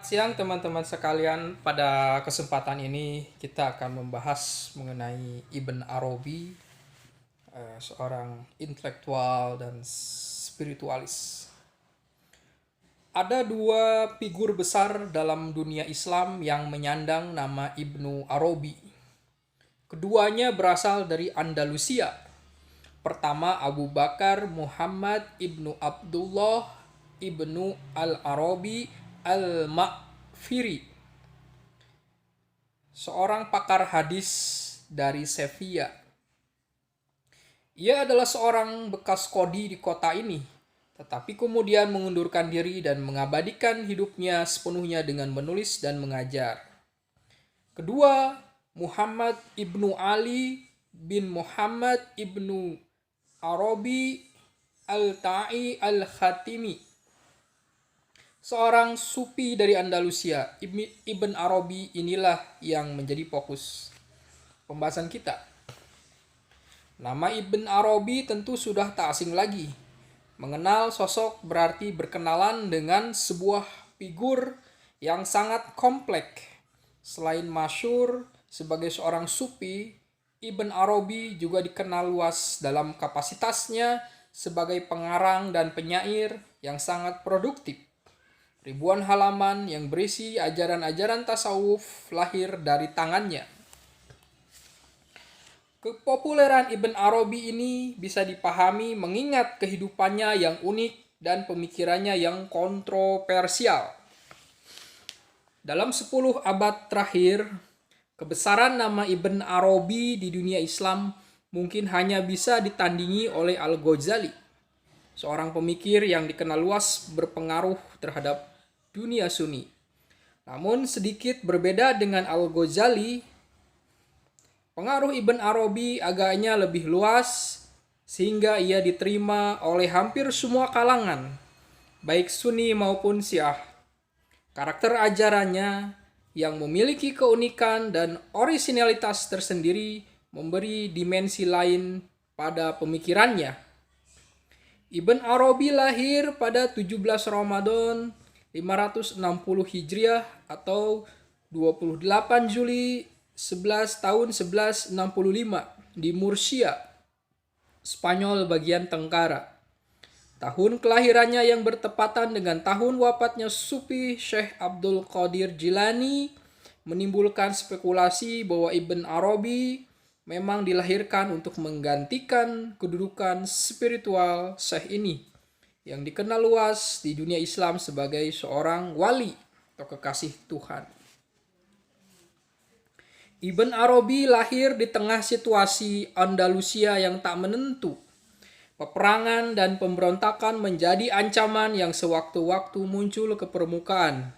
Siang teman-teman sekalian, pada kesempatan ini kita akan membahas mengenai Ibn Arabi, seorang intelektual dan spiritualis. Ada dua figur besar dalam dunia Islam yang menyandang nama Ibnu Arabi. Keduanya berasal dari Andalusia. Pertama Abu Bakar Muhammad Ibnu Abdullah Ibnu Al-Arabi Al-Ma'firi, seorang pakar hadis dari Sevilla. Ia adalah seorang bekas kodi di kota ini, tetapi kemudian mengundurkan diri dan mengabadikan hidupnya sepenuhnya dengan menulis dan mengajar. Kedua, Muhammad Ibnu Ali bin Muhammad Ibnu Arabi Al-Ta'i Al-Khatimi, seorang sufi dari Andalusia. Ibn Arabi inilah yang menjadi fokus pembahasan kita. Nama Ibn Arabi tentu sudah tak asing lagi. Mengenal sosok berarti berkenalan dengan sebuah figur yang sangat kompleks. Selain masyhur sebagai seorang sufi, Ibn Arabi juga dikenal luas dalam kapasitasnya sebagai pengarang dan penyair yang sangat produktif. Ribuan halaman yang berisi ajaran-ajaran tasawuf lahir dari tangannya. Kepopuleran Ibn Arabi ini bisa dipahami mengingat kehidupannya yang unik dan pemikirannya yang kontroversial. Dalam 10 abad terakhir, kebesaran nama Ibn Arabi di dunia Islam mungkin hanya bisa ditandingi oleh Al-Ghazali, seorang pemikir yang dikenal luas berpengaruh terhadap dunia Sunni. Namun sedikit berbeda dengan Al-Ghazali, pengaruh Ibn Arabi agaknya lebih luas sehingga ia diterima oleh hampir semua kalangan, baik Sunni maupun Syiah. Karakter ajarannya yang memiliki keunikan dan orisinalitas tersendiri memberi dimensi lain pada pemikirannya. Ibn Arabi lahir pada 17 Ramadan 560 Hijriah atau 28 Juli 11 tahun 1165 di Murcia, Spanyol bagian Tenggara. Tahun kelahirannya yang bertepatan dengan tahun wafatnya Sufi Syekh Abdul Qadir Jilani menimbulkan spekulasi bahwa Ibn Arabi memang dilahirkan untuk menggantikan kedudukan spiritual Syekh ini, yang dikenal luas di dunia Islam sebagai seorang wali atau kekasih Tuhan. Ibn Arabi lahir di tengah situasi Andalusia yang tak menentu. Peperangan dan pemberontakan menjadi ancaman yang sewaktu-waktu muncul ke permukaan.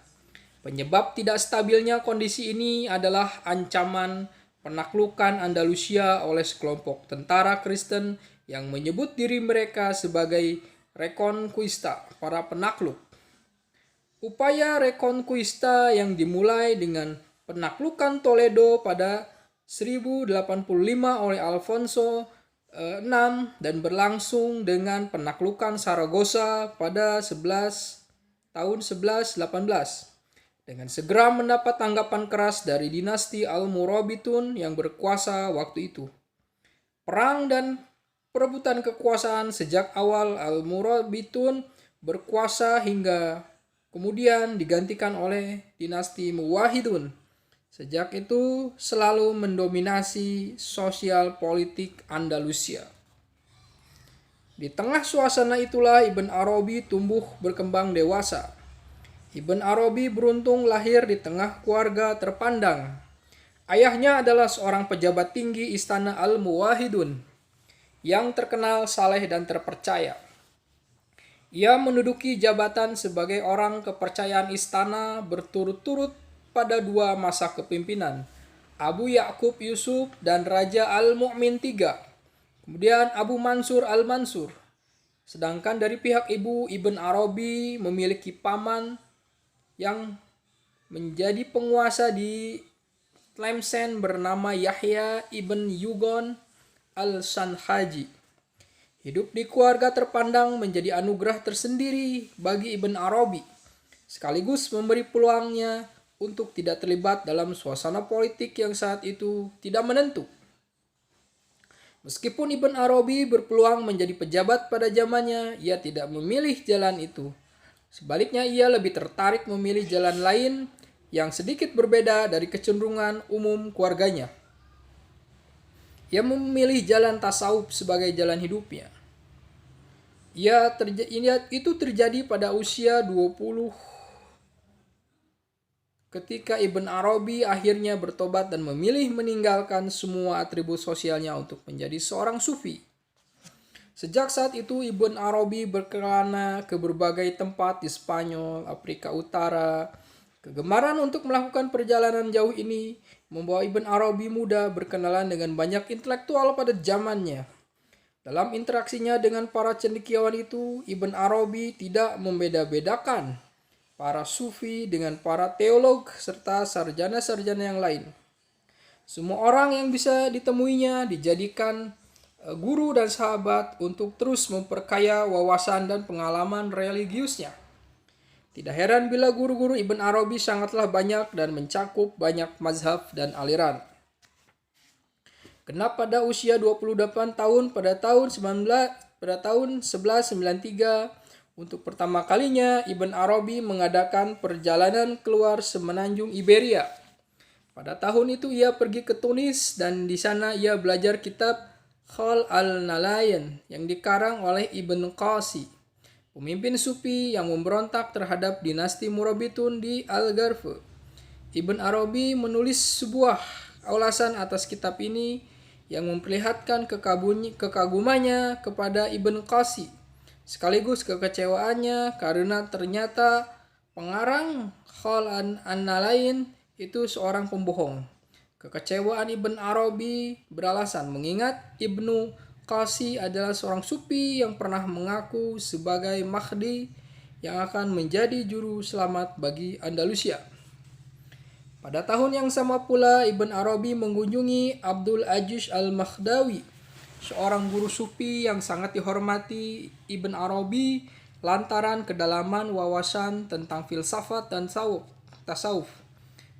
Penyebab tidak stabilnya kondisi ini adalah ancaman penaklukan Andalusia oleh sekelompok tentara Kristen yang menyebut diri mereka sebagai Reconquista, para penakluk. Upaya Reconquista yang dimulai dengan penaklukan Toledo pada 1085 oleh Alfonso VI dan berlangsung dengan penaklukan Saragossa pada tahun 1118 dengan segera mendapat tanggapan keras dari dinasti Almoravidun yang berkuasa waktu itu. Perang dan perebutan kekuasaan sejak awal Almoravidun berkuasa hingga kemudian digantikan oleh dinasti Muwahhidun. Sejak itu selalu mendominasi sosial politik Andalusia. Di tengah suasana itulah Ibn Arabi tumbuh berkembang dewasa. Ibn Arabi beruntung lahir di tengah keluarga terpandang. Ayahnya adalah seorang pejabat tinggi istana Al-Muwahhidun yang terkenal saleh dan terpercaya. Ia menduduki jabatan sebagai orang kepercayaan istana berturut-turut pada 2 masa kepimpinan, Abu Ya'qub Yusuf dan Raja Al-Mu'min III, kemudian Abu Mansur Al-Mansur. Sedangkan dari pihak ibu, Ibn Arabi memiliki paman yang menjadi penguasa di Tlemcen bernama Yahya Ibn Yugon Al-Sanhaji. Hidup di keluarga terpandang menjadi anugerah tersendiri bagi Ibn Arabi. sekaligus memberi peluangnya untuk tidak terlibat dalam suasana politik yang saat itu tidak menentu. Meskipun Ibn Arabi berpeluang menjadi pejabat pada zamannya, ia tidak memilih jalan itu. Sebaliknya, ia lebih tertarik memilih jalan lain yang sedikit berbeda dari kecenderungan umum keluarganya. Ia memilih jalan tasawuf sebagai jalan hidupnya. Itu terjadi pada usia 20 ketika Ibn Arabi akhirnya bertobat dan memilih meninggalkan semua atribut sosialnya untuk menjadi seorang sufi. Sejak saat itu Ibn Arabi berkelana ke berbagai tempat di Spanyol, Afrika Utara. Kegemaran untuk melakukan perjalanan jauh ini membawa Ibn Arabi muda berkenalan dengan banyak intelektual pada zamannya. Dalam interaksinya dengan para cendekiawan itu, Ibn Arabi tidak membeda-bedakan para sufi dengan para teolog serta sarjana-sarjana yang lain. Semua orang yang bisa ditemuinya dijadikan guru dan sahabat untuk terus memperkaya wawasan dan pengalaman religiusnya. Tidak heran bila guru-guru Ibn Arabi sangatlah banyak dan mencakup banyak mazhab dan aliran. Kena pada usia 28 tahun pada tahun 1193, untuk pertama kalinya Ibn Arabi mengadakan perjalanan keluar semenanjung Iberia. Pada tahun itu ia pergi ke Tunis dan di sana ia belajar kitab Khal al-Nalayan yang dikarang oleh Ibn Qasi, pemimpin sufi yang memberontak terhadap dinasti Murabitun di Algarve. Ibn Arabi menulis sebuah ulasan atas kitab ini yang memperlihatkan kekagumannya kepada Ibn Qasi, sekaligus kekecewaannya karena ternyata pengarang Khal an-Nalayan itu seorang pembohong. Kekecewaan Ibn Arabi beralasan mengingat Ibnu Qasi adalah seorang sufi yang pernah mengaku sebagai Mahdi yang akan menjadi juru selamat bagi Andalusia. Pada tahun yang sama pula Ibn Arabi mengunjungi Abdul Aziz al-Makhdawi, seorang guru sufi yang sangat dihormati Ibn Arabi lantaran kedalaman wawasan tentang filsafat dan tasawuf.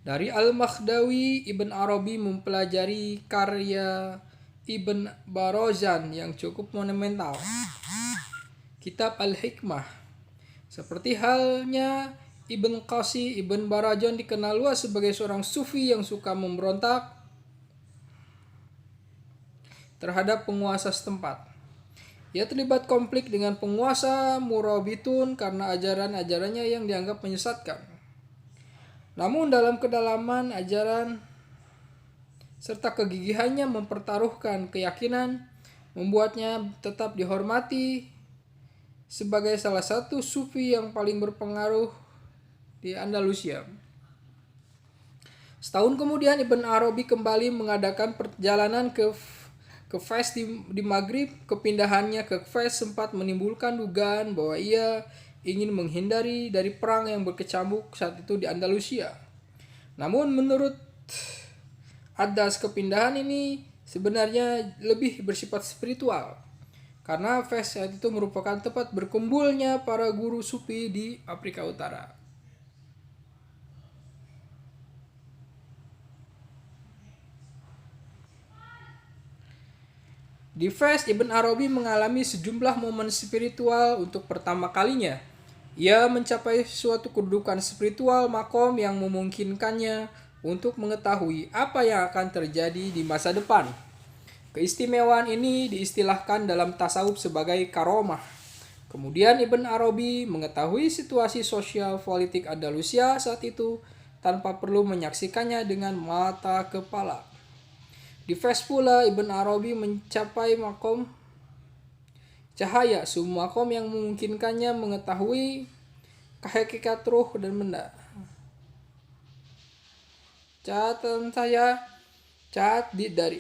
Dari Al-Makhdawi, Ibn Arabi mempelajari karya Ibn Barazan yang cukup monumental, kitab Al-Hikmah. Seperti halnya Ibn Qasi, Ibn Barazan dikenal luas sebagai seorang sufi yang suka memberontak terhadap penguasa setempat. Ia terlibat konflik dengan penguasa Murabitun karena ajaran-ajarannya yang dianggap menyesatkan. Namun dalam kedalaman ajaran serta kegigihannya mempertaruhkan keyakinan membuatnya tetap dihormati sebagai salah satu sufi yang paling berpengaruh di Andalusia. Setahun kemudian Ibn Arabi kembali mengadakan perjalanan ke Fes di Maghrib. Kepindahannya ke Fes sempat menimbulkan dugaan bahwa ia ingin menghindari dari perang yang berkecamuk saat itu di Andalusia. Namun menurut adas kepindahan ini sebenarnya lebih bersifat spiritual, karena Fes saat itu merupakan tempat berkumpulnya para guru sufi di Afrika Utara. Di Fes, Ibn Arabi mengalami sejumlah momen spiritual untuk pertama kalinya. Ia mencapai suatu kedudukan spiritual makom yang memungkinkannya untuk mengetahui apa yang akan terjadi di masa depan. Keistimewaan ini diistilahkan dalam tasawuf sebagai karomah. Kemudian Ibn Arabi mengetahui situasi sosial politik Andalusia saat itu tanpa perlu menyaksikannya dengan mata kepala. Di Fes pula Ibn Arabi mencapai makom cahaya, sebuah makom yang memungkinkannya mengetahui hakikat ruh dan benda. Catatan saya dari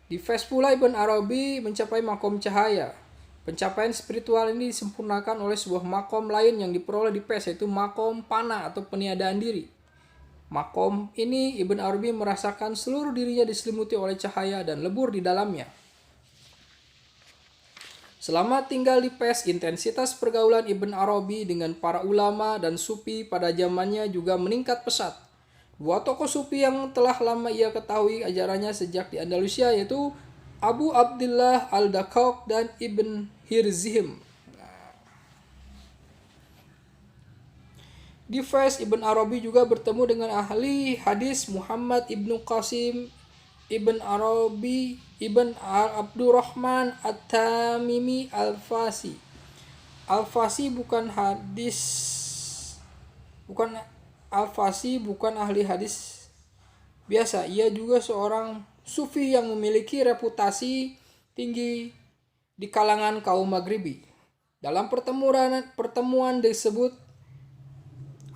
Di Fes pula Ibn Arabi mencapai makom cahaya. Pencapaian spiritual ini disempurnakan oleh sebuah makom lain yang diperoleh di Fes, yaitu makom pana atau peniadaan diri. Makom ini Ibn Arabi merasakan seluruh dirinya diselimuti oleh cahaya dan lebur di dalamnya. Selama tinggal di Fes, intensitas pergaulan Ibn Arabi dengan para ulama dan sufi pada zamannya juga meningkat pesat. Dua tokoh sufi yang telah lama ia ketahui ajarannya sejak di Andalusia yaitu Abu Abdullah Al-Dakok dan Ibn Hirzim. Di Fes, Ibn Arabi juga bertemu dengan ahli hadis Muhammad Ibn Qasim Ibn Arabi Ibn Abdurrahman At-Tamimi Al-Fasi. Al-Fasi bukan ahli hadis biasa. Ia juga seorang sufi yang memiliki reputasi tinggi di kalangan kaum Maghribi. Dalam pertemuan disebut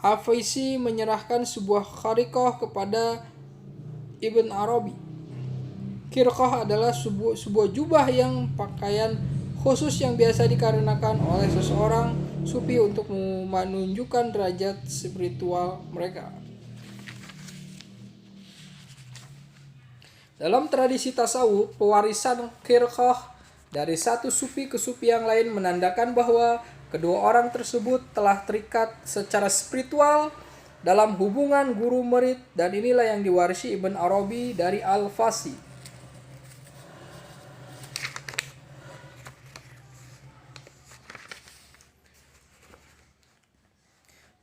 Al-Fasi menyerahkan sebuah khariqah kepada Ibn Arabi. Khirqah adalah sebuah jubah yang pakaian khusus yang biasa dikarenakan oleh seseorang sufi untuk menunjukkan derajat spiritual mereka. Dalam tradisi tasawuf, pewarisan khirqah dari satu sufi ke sufi yang lain menandakan bahwa kedua orang tersebut telah terikat secara spiritual dalam hubungan guru-murid, dan inilah yang diwarisi Ibn Arabi dari Al-Fasi.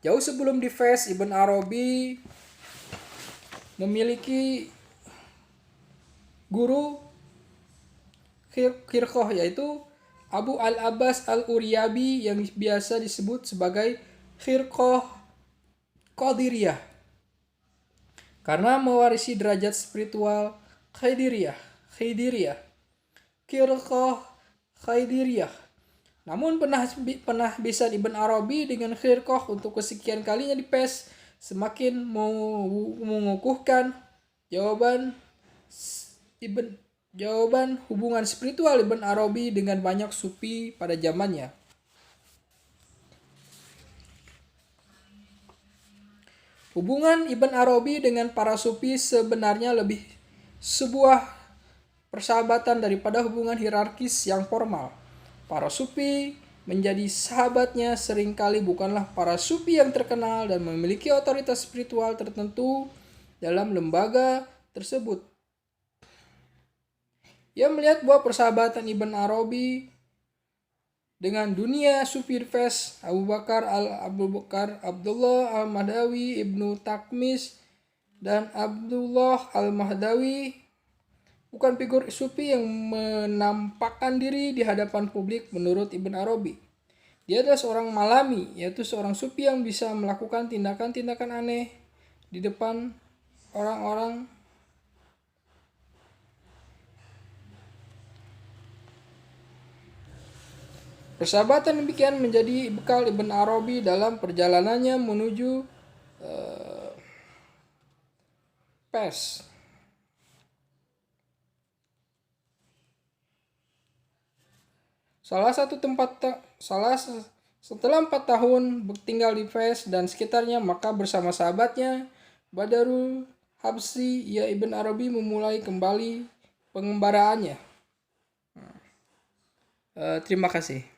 Jauh sebelum di Fes, Ibn Arabi memiliki guru khirqah yaitu Abu Al-Abbas Al-Uryabi yang biasa disebut sebagai Khirqah Qadiriyah karena mewarisi derajat spiritual Khaidiriyah. Khirqah Khaidiriyah. Namun penahbisan Ibn Arabi dengan khirqah untuk kesekian kalinya di Fes semakin mengukuhkan jawaban hubungan spiritual Ibn Arabi dengan banyak sufi pada zamannya. Hubungan Ibn Arabi dengan para sufi sebenarnya lebih sebuah persahabatan daripada hubungan hierarkis yang formal. Para sufi menjadi sahabatnya seringkali bukanlah para sufi yang terkenal dan memiliki otoritas spiritual tertentu dalam lembaga tersebut. Ia melihat bahwa persahabatan Ibn Arabi dengan dunia sufi Fes, Abu Bakar, Abdullah Al-Mahdawi, Ibnu Takmis, dan Abdullah Al-Mahdawi bukan figur sufi yang menampakkan diri di hadapan publik menurut Ibn Arabi. Dia adalah seorang malami, yaitu seorang sufi yang bisa melakukan tindakan-tindakan aneh di depan orang-orang. Persahabatan demikian menjadi bekal Ibn Arabi dalam perjalanannya menuju Fes. Setelah 4 tahun tinggal di Fes dan sekitarnya, maka bersama sahabatnya Badarul Habsi, ia Ibn Arabi memulai kembali pengembaraannya. Terima kasih.